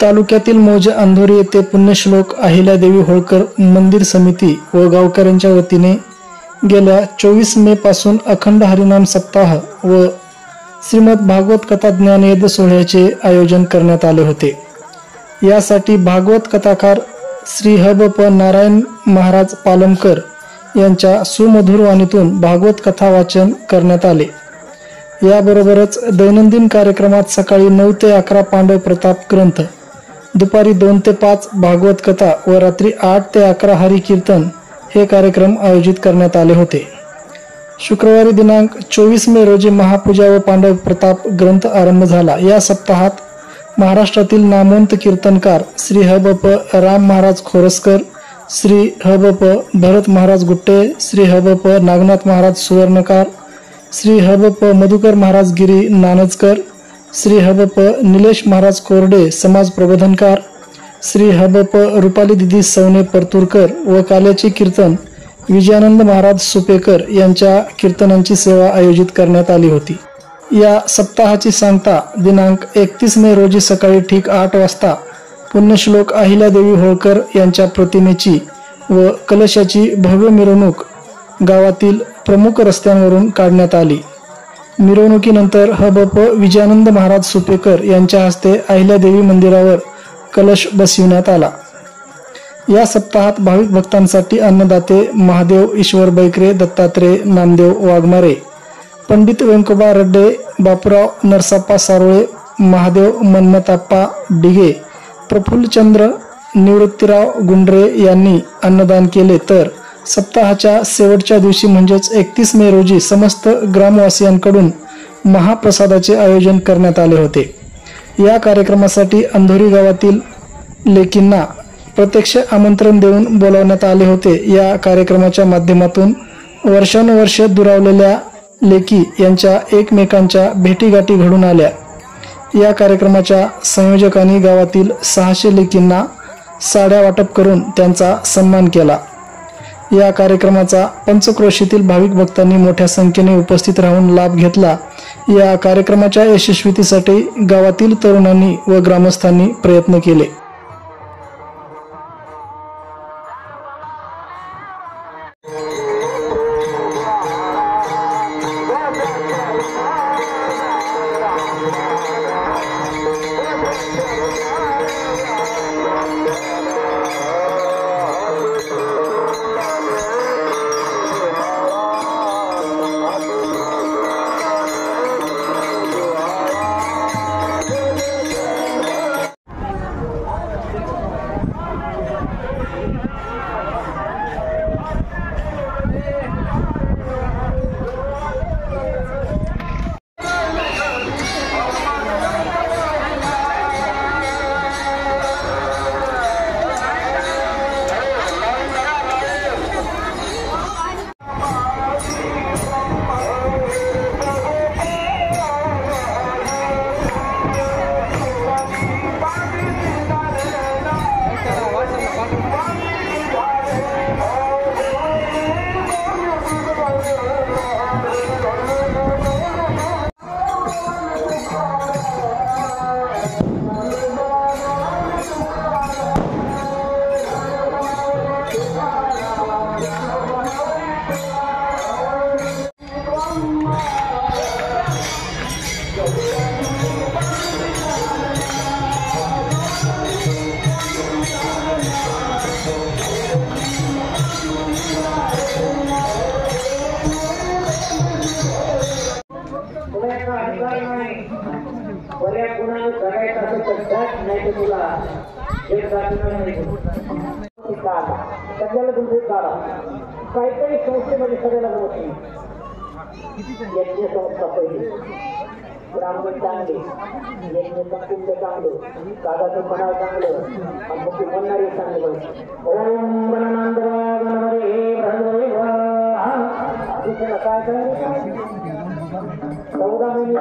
तालुक्यातील मौजे अंधोरी येथे पुण्यश्लोक अहिल्यादेवी होळकर मंदिर समिती व गावकऱ्यांच्या वतीने गेल्या 24 मे पासून अखंड हरिनाम सप्ताह व श्रीमद भागवत कथा ज्ञानयज्ञ सोहळ्याचे आयोजन करण्यात आले होते। यासाठी भागवत कथाकार श्री ह.ब.प. नारायण महाराज पालमकर यांच्या सुमधुर वाणीतून भागवत कथा वाचन करण्यात आले। याबरोबरच दैनंदिन कार्यक्रमात सकाळी 9 ते 11 पांडव प्रताप ग्रंथ, दुपारी 2 ते 5 भागवत कथा व रात्री 8 ते 11 हरी कीर्तन हे कार्यक्रम आयोजित करण्यात आले होते। शुक्रवारी दिनांक 24 मे रोजी महापूजा व पांडव प्रताप ग्रंथ आरंभ झाला। या सप्ताहात महाराष्ट्रातील नामवंत कीर्तनकार श्री ह.ब.प. राम महाराज खोरसकर, श्री ह.ब.प. भरत महाराज गुट्टे, श्री ह.ब.प. नागनाथ महाराज सुवर्णकार, श्री ह.ब.प. मधुकर महाराज गिरी नानजकर, श्री ह.ब.प. निलेश महाराज कोरडे समाज प्रबोधनकार, श्री ह.ब.प. रुपाली दिदी सवने परतूरकर व काल्याचे कीर्तन विजयानंद महाराज सुपेकर यांच्या कीर्तनांची सेवा आयोजित करण्यात आली होती। या सप्ताहाची सांगता दिनांक 31 मे रोजी सकाळी ठीक 8 वाजता पुण्यश्लोक अहिल्यादेवी होळकर यांच्या प्रतिमेची व कलशाची भव्य मिरवणूक गावातील प्रमुख रस्त्यांवरून काढण्यात आली। मिरवणुकीनंतर ह.ब.प. विजयानंद महाराज सुपेकर यांच्या हस्ते अहिल्यादेवी मंदिरावर कलश बसविण्यात आला। या सप्ताहात भाविक भक्तांसाठी अन्नदाते महादेव ईश्वर बैकरे, दत्तात्रय नामदेव वाघमारे, पंडित व्यंकोबा रड्डे, बापूराव नरसाप्पा सारोळे, महादेव मन्मथाप्पा डिगे, प्रफुल्लचंद्र निवृत्तीराव गुंडरे यांनी अन्नदान केले। तर सप्ताहाच्या शेवटच्या दिवशी म्हणजेच 31 मे रोजी समस्त ग्रामवासियांकडून महाप्रसादाचे आयोजन करण्यात आले होते। या कार्यक्रमासाठी अंधोरी गावातील लेकींना प्रत्यक्ष आमंत्रण देऊन बोलावण्यात आले होते। या कार्यक्रमाच्या माध्यमातून वर्षानुवर्षे दुरावलेल्या लेकी यांच्या एकमेकांच्या भेटीगाठी घडून आल्या। या कार्यक्रमाच्या संयोजकांनी गावातील 600 लेकींना साड्या वाटप करून त्यांचा सन्मान केला। या कार्यक्रमाचा पंचक्रोशीतील भाविक भक्तांनी मोठ्या संख्येने उपस्थित राहून लाभ घेतला। या कार्यक्रमाच्या यशस्वीतेसाठी गावातील तरुणांनी व ग्रामस्थांनी प्रयत्न केले। सगळ्याला तुमचे काढा काहीतरी संस्थेमध्ये सगळ्याला होती यज्ञ संस्था पहिली ब्राह्मण चांगले यज्ञ कुंड चांगलं साधाचं बनाव चांगलं आणि मग बनणारे चांगलं ओम गणानंदवा गणपती दुसऱ्याला काय करायचं 14 महिने